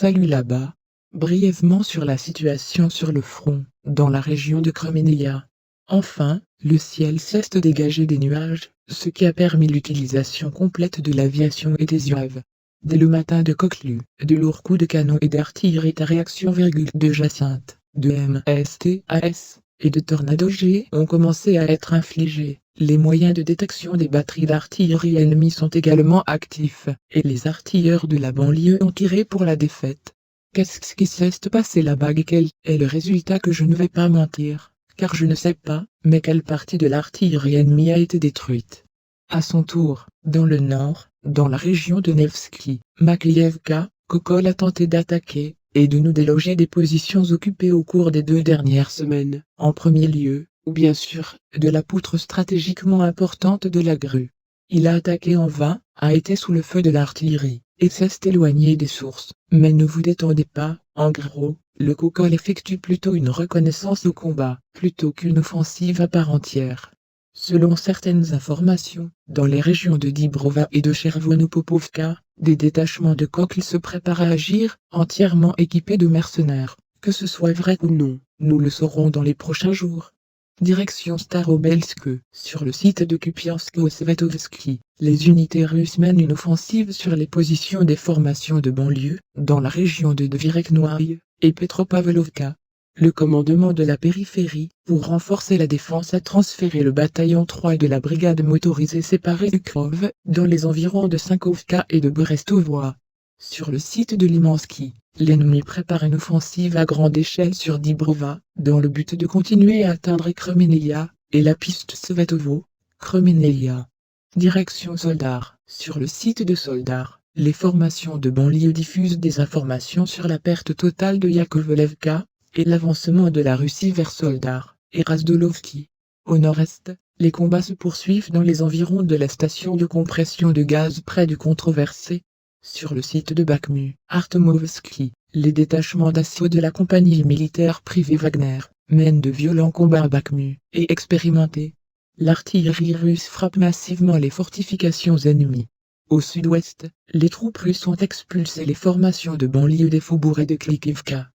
Salut là-bas. Brièvement sur la situation sur le front, dans la région de Khmeimia. Enfin, le ciel cesse de dégager des nuages, ce qui a permis l'utilisation complète de l'aviation et des UAV. Dès le matin de Coqueleu, de lourds coups de canon et d'artillerie à réaction, de Jacinthe, de MSTAS, et de Tornado G ont commencé à être infligés. Les moyens de détection des batteries d'artillerie ennemies sont également actifs, et les artilleurs de la banlieue ont tiré pour la défaite. Qu'est-ce qui s'est passé là-bas et quel est le résultat? Que je ne vais pas mentir, car je ne sais pas, mais quelle partie de l'artillerie ennemie a été détruite. À son tour, dans le nord, dans la région de Nevsky, Maklievka, Kokol a tenté d'attaquer, et de nous déloger des positions occupées au cours des 2 dernières semaines, en premier lieu, ou bien sûr, de la poutre stratégiquement importante de la grue. Il a attaqué en vain, a été sous le feu de l'artillerie, et s'est éloigné des sources, mais ne vous détendez pas, en gros, le Kokol effectue plutôt une reconnaissance au combat, plutôt qu'une offensive à part entière. Selon certaines informations, dans les régions de Dibrova et de Chervono-Popovka, des détachements de Kokl se préparent à agir, entièrement équipés de mercenaires. Que ce soit vrai ou non, nous le saurons dans les prochains jours. Direction Starobelsk, sur le site de Kupiansk-Svetovski, les unités russes mènent une offensive sur les positions des formations de banlieue, dans la région de Dvireknoye et Petropavlovka. Le commandement de la périphérie, pour renforcer la défense, a transféré le bataillon 3 de la brigade motorisée séparée du Krov, dans les environs de Sinkovka et de Brestovoa. Sur le site de Limansky, l'ennemi prépare une offensive à grande échelle sur Dibrova, dans le but de continuer à atteindre Khmeimia, et la piste Svetovo, Khmeimia. Direction Soldar, sur le site de Soldar, les formations de banlieue diffusent des informations sur la perte totale de Yakovlevka, et l'avancement de la Russie vers Soldar, et Razdolovki. Au nord-est, les combats se poursuivent dans les environs de la station de compression de gaz près du controversé. Sur le site de Bakhmut, Artemovski, les détachements d'assaut de la compagnie militaire privée Wagner mènent de violents combats à Bakhmut, et expérimentés. L'artillerie russe frappe massivement les fortifications ennemies. Au sud-ouest, les troupes russes ont expulsé les formations de banlieue des faubourgs et de Klikivka.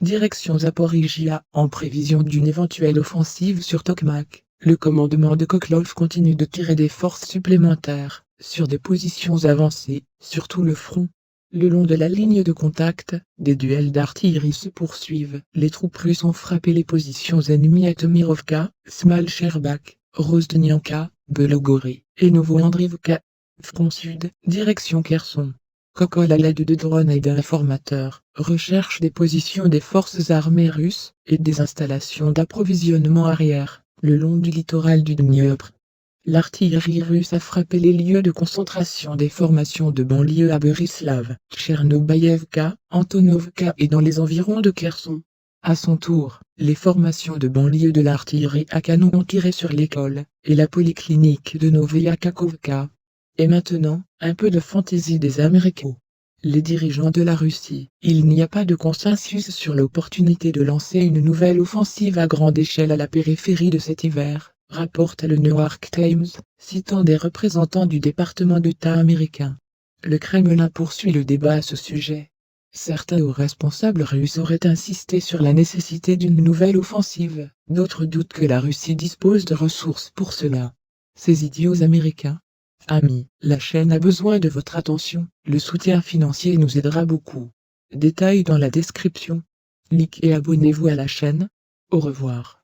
Direction Zaporizhia, en prévision d'une éventuelle offensive sur Tokmak, le commandement de Koklov continue de tirer des forces supplémentaires, sur des positions avancées, sur tout le front. Le long de la ligne de contact, des duels d'artillerie se poursuivent. Les troupes russes ont frappé les positions ennemies à Tomirovka, Smalcherbak, Rozdnianka, Belogorye et Novoandrivka. Front sud, direction Kherson. Kokol à l'aide de drones et d'informateurs, recherche des positions des forces armées russes, et des installations d'approvisionnement arrière, le long du littoral du Dniepr. L'artillerie russe a frappé les lieux de concentration des formations de banlieue à Berislav, Tchernobaïevka, Antonovka et dans les environs de Kherson. À son tour, les formations de banlieue de l'artillerie à canon ont tiré sur l'école, et la polyclinique de Novaya Kakhovka. Et maintenant, un peu de fantaisie des Américains. Les dirigeants de la Russie, il n'y a pas de consensus sur l'opportunité de lancer une nouvelle offensive à grande échelle à la périphérie de cet hiver, rapporte le New York Times, citant des représentants du département d'État américain. Le Kremlin poursuit le débat à ce sujet. Certains hauts responsables russes auraient insisté sur la nécessité d'une nouvelle offensive, d'autres doutent que la Russie dispose de ressources pour cela. Ces idiots américains. Amis, la chaîne a besoin de votre attention, le soutien financier nous aidera beaucoup. Détails dans la description. Likez et abonnez-vous à la chaîne. Au revoir.